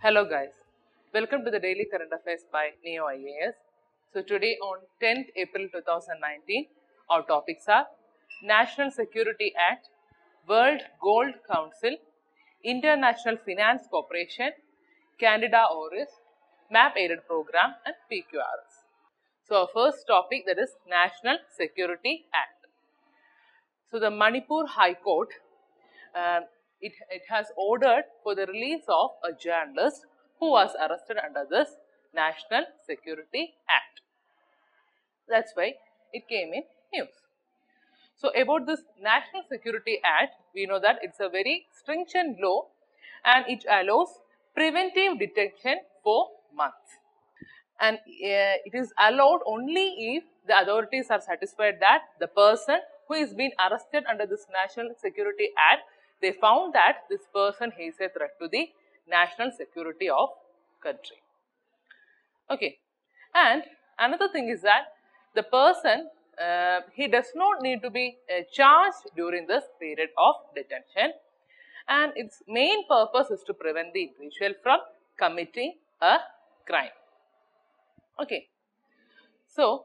Hello guys, welcome to the Daily Current Affairs by Ekam IAS. So today on 10th April 2019, our topics are National Security Act, World Gold Council, International Finance Corporation, Candida Auris, Map Aided Program and PQRS. So our first topic, that is National Security Act. So the Manipur High Court it has ordered for the release of a journalist who was arrested under this National Security Act. That's why it came in news. So about this National Security Act, we know that it's a very stringent law and it allows preventive detention for months. And it is allowed only if the authorities are satisfied that the person who is being arrested under this National Security Act, they found that this person is a threat to the national security of country. Okay, and another thing is that the person he does not need to be charged during this period of detention, and its main purpose is to prevent the individual from committing a crime. Okay, so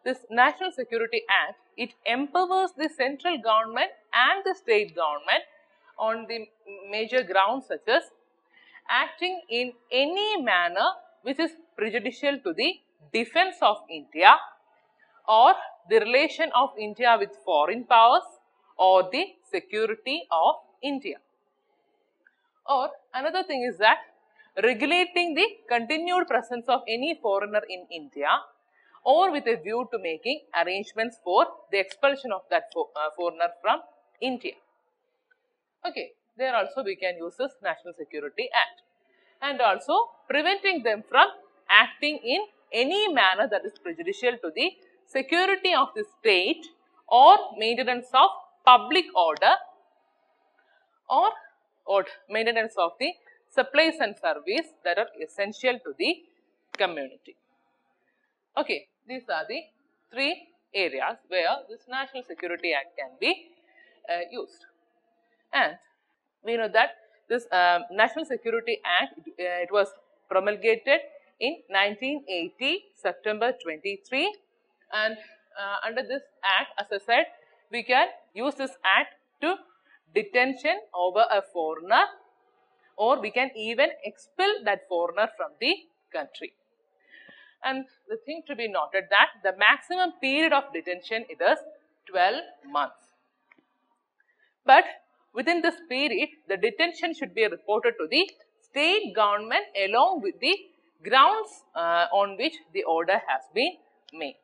this National Security Act, it empowers the central government and the state government on the major grounds such as acting in any manner which is prejudicial to the defense of India or the relation of India with foreign powers or the security of India. Or another thing is that regulating the continued presence of any foreigner in India or with a view to making arrangements for the expulsion of that foreigner from India. Okay, there also we can use this National Security Act, and also preventing them from acting in any manner that is prejudicial to the security of the state or maintenance of public order or maintenance of the supplies and service that are essential to the community. Okay, these are the three areas where this National Security Act can be used. And we know that this National Security Act, it was promulgated in 1980, September 23, and under this act, as I said, we can use this act to detention over a foreigner, or we can even expel that foreigner from the country. And the thing to be noted that the maximum period of detention it is 12 months. But within this period, the detention should be reported to the state government along with the grounds on which the order has been made.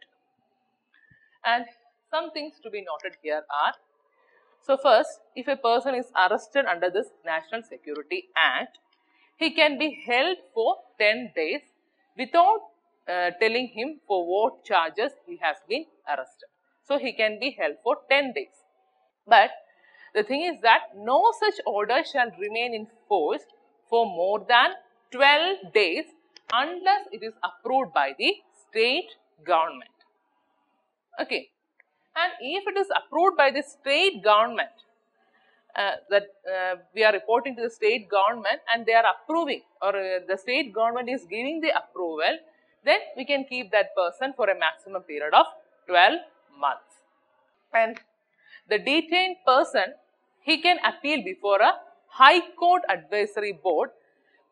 And some things to be noted here are, so first, if a person is arrested under this National Security Act, he can be held for 10 days without telling him for what charges he has been arrested. So he can be held for 10 days. But the thing is that no such order shall remain in force for more than 12 days unless it is approved by the state government. Okay, and if it is approved by the state government, we are reporting to the state government and they are approving, or the state government is giving the approval, then we can keep that person for a maximum period of 12 months. And the detained person, he can appeal before a High Court Advisory Board,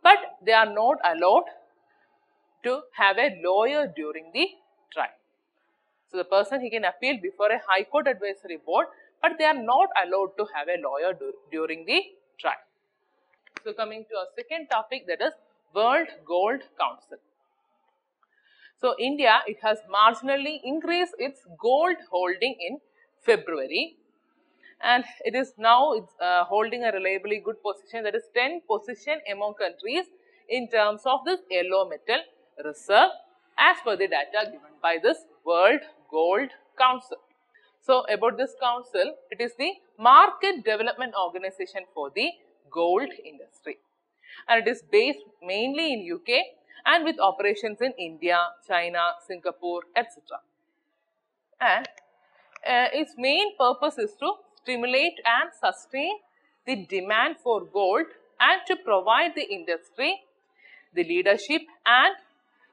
but they are not allowed to have a lawyer during the trial. So the person, he can appeal before a High Court Advisory Board, but they are not allowed to have a lawyer during the trial. So coming to our second topic, that is World Gold Council. So India, it has marginally increased its gold holding in February, and it is now holding a reliably good position, that is 10th position among countries in terms of this yellow metal reserve as per the data given by this World Gold Council. So about this council, it is the market development organization for the gold industry, and it is based mainly in UK and with operations in India, China, Singapore, etc. And its main purpose is to stimulate and sustain the demand for gold and to provide the industry the leadership and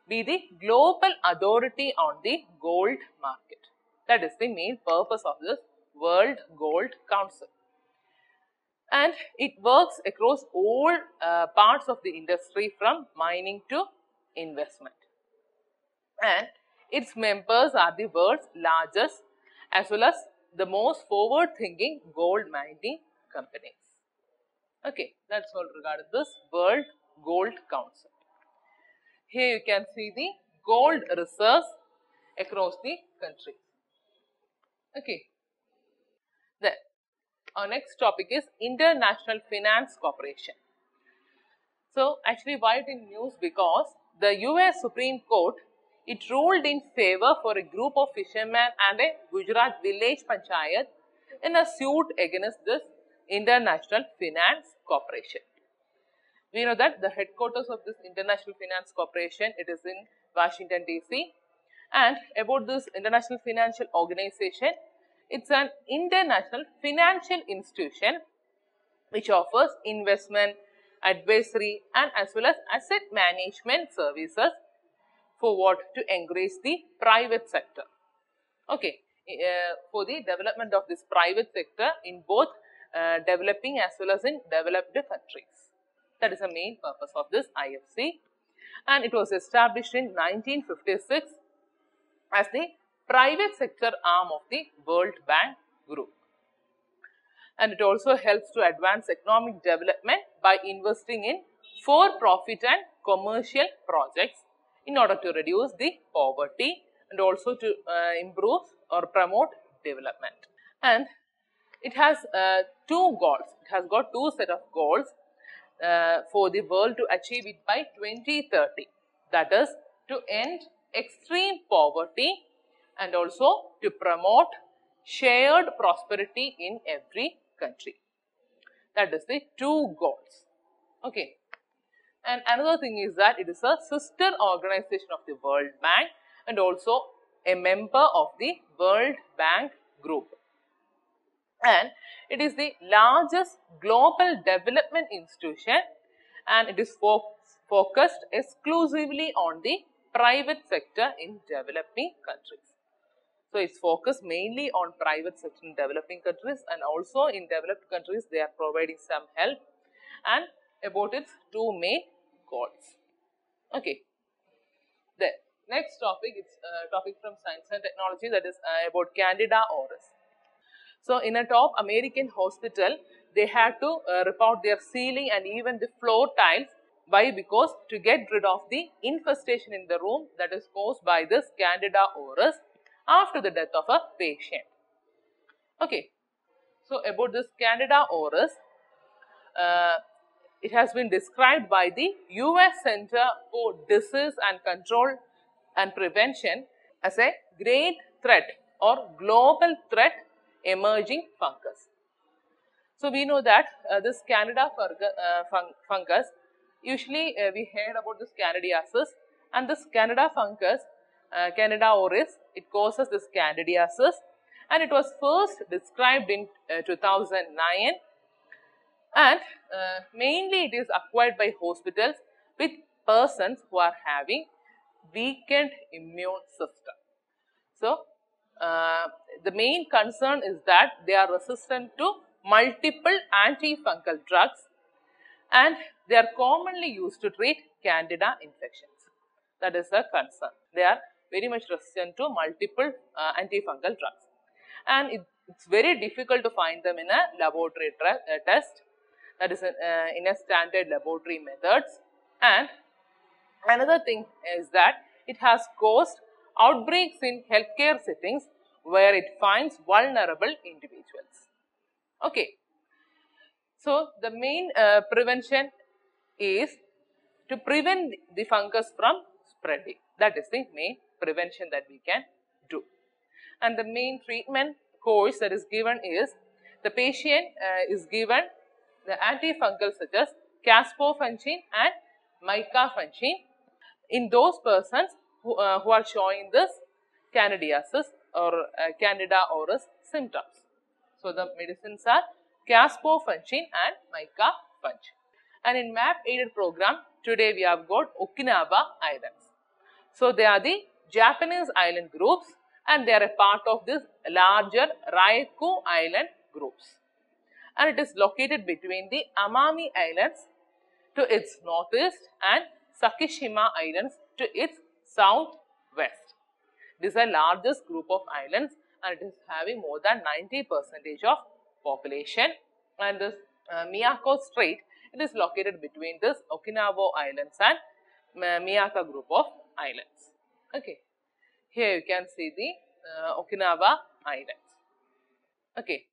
be the global authority on the gold market. That is the main purpose of this World Gold Council. And it works across all parts of the industry from mining to investment. And its members are the world's largest as well as the most forward-thinking gold mining companies. Okay, that's all regarding this World Gold Council. Here you can see the gold reserves across the country. Okay. Then our next topic is International Finance Corporation. So actually why it in news? Because the US Supreme Court, it ruled in favor for a group of fishermen and a Gujarat village panchayat in a suit against this International Finance Corporation. We know that the headquarters of this International Finance Corporation, it is in Washington DC, and about this International Financial Organization, it's an international financial institution which offers investment, advisory and as well as asset management services for what? To encourage the private sector. Okay, for the development of this private sector in both developing as well as in developed countries. That is the main purpose of this IFC, and it was established in 1956 as the private sector arm of the World Bank Group. And it also helps to advance economic development by investing in for-profit and commercial projects in order to reduce the poverty and also to improve or promote development. And it has two goals. It has got two set of goals for the world to achieve it by 2030. That is to end extreme poverty and also to promote shared prosperity in every country. That is the two goals. Okay. And another thing is that it is a sister organization of the World Bank and also a member of the World Bank Group. And it is the largest global development institution, and it is focused exclusively on the private sector in developing countries. So, it's focused mainly on private sector in developing countries, and also in developed countries they are providing some help, and about its two main goals. Okay. The next topic is a topic from Science and Technology, that is about Candida auris. So, in a top American hospital, they had to report their ceiling and even the floor tiles. Why? Because to get rid of the infestation in the room that is caused by this Candida auris after the death of a patient. Okay. So, about this Candida auris, it has been described by the US Center for Disease and Control and Prevention as a great threat or global threat emerging fungus. So, we know that this Candida fungus, usually we heard about this candidiasis, and this Candida fungus, Candida auris, it causes this candidiasis, and it was first described in 2009, and mainly it is acquired by hospitals with persons who are having weakened immune system. So, the main concern is that they are resistant to multiple antifungal drugs, and they are commonly used to treat Candida infections. That is a concern. They are very much resistant to multiple antifungal drugs, and it's very difficult to find them in a laboratory test, that is in a standard laboratory methods. And another thing is that it has caused outbreaks in healthcare settings where it finds vulnerable individuals. Okay. So, the main prevention is to prevent the fungus from spreading. That is the main prevention that we can do. And the main treatment course that is given is, the patient is given the antifungal such as caspofungin and micafungin in those persons who are showing this candidiasis or Candida auris symptoms. So, the medicines are caspofungin and micafungin. And in MAP aided program, today we have got Okinawa Islands. So they are the Japanese island groups and they are a part of this larger Ryukyu Island groups. And it is located between the Amami Islands to its northeast and Sakishima Islands to its southwest. This is the largest group of islands and it is having more than 90% of population, and this Miyako Strait, it is located between this Okinawa Islands and Miyako group of islands. Okay, here you can see the Okinawa Islands. Okay,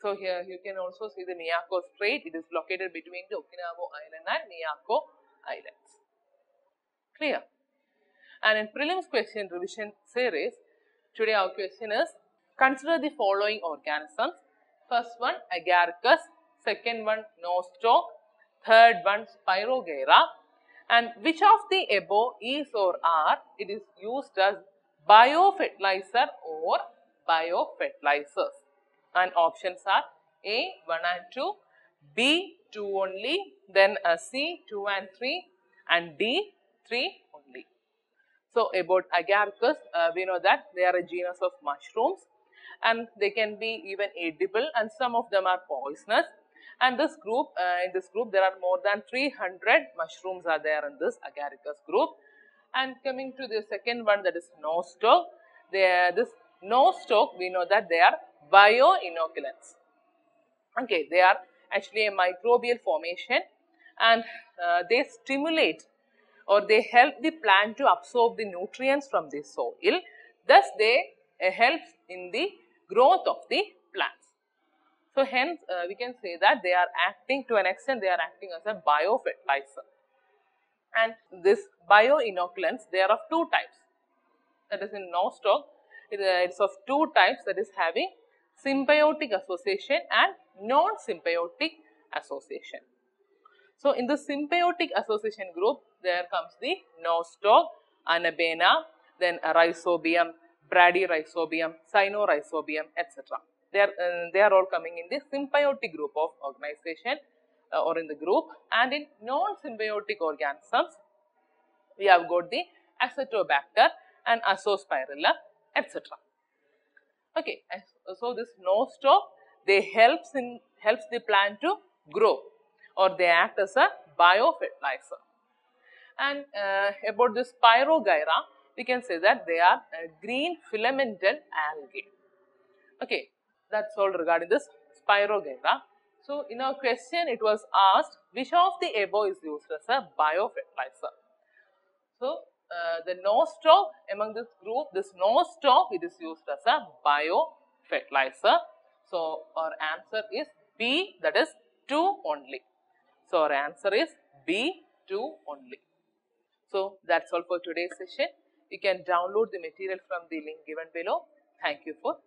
so here you can also see the Miyako Strait, it is located between the Okinawa Island and Miyako Islands. Clear? And in prelims question revision series, today our question is, consider the following organisms. First one Agaricus, second one nostoc, third one Spirogyra, and which of the above is or are it is used as biofertilizer or biofertilizers? And options are A 1 and 2, B 2 only, then C 2 and 3, and D 3 only. So about Agaricus, we know that they are a genus of mushrooms and they can be even edible and some of them are poisonous. And this group, in this group there are more than 300 mushrooms are there in this Agaricus group. And coming to the second one, that is nostoc, this nostoc we know that they are bioinoculants. Okay, they are actually a microbial formation and they stimulate or they help the plant to absorb the nutrients from the soil. Thus, they help in the growth of the plants. So, hence we can say that they are acting to an extent, they are acting as a biofertilizer. And this bioinoculants, they are of two types. That is in nostoc, it is of two types, that is having symbiotic association and non-symbiotic association. So, in the symbiotic association group, there comes the nostoc, anabena, then rhizobium, bradyrhizobium, cynorhizobium, etc. They are all coming in the symbiotic group of organization or in the group, and in non-symbiotic organisms, we have got the acetobacter and azospirilla, etc. Okay, so this nostoc, they helps the plant to grow or they act as a biofertilizer. And about this Spirogyra, we can say that they are green filamental algae. Okay, that's all regarding this Spirogyra. So, in our question, it was asked which of the above is used as a biofertilizer. So, the nostoc among this group, this nostoc, it is used as a biofertilizer. So, our answer is B, that is 2 only. So, our answer is B, 2 only. So, that's all for today's session. You can download the material from the link given below. Thank you for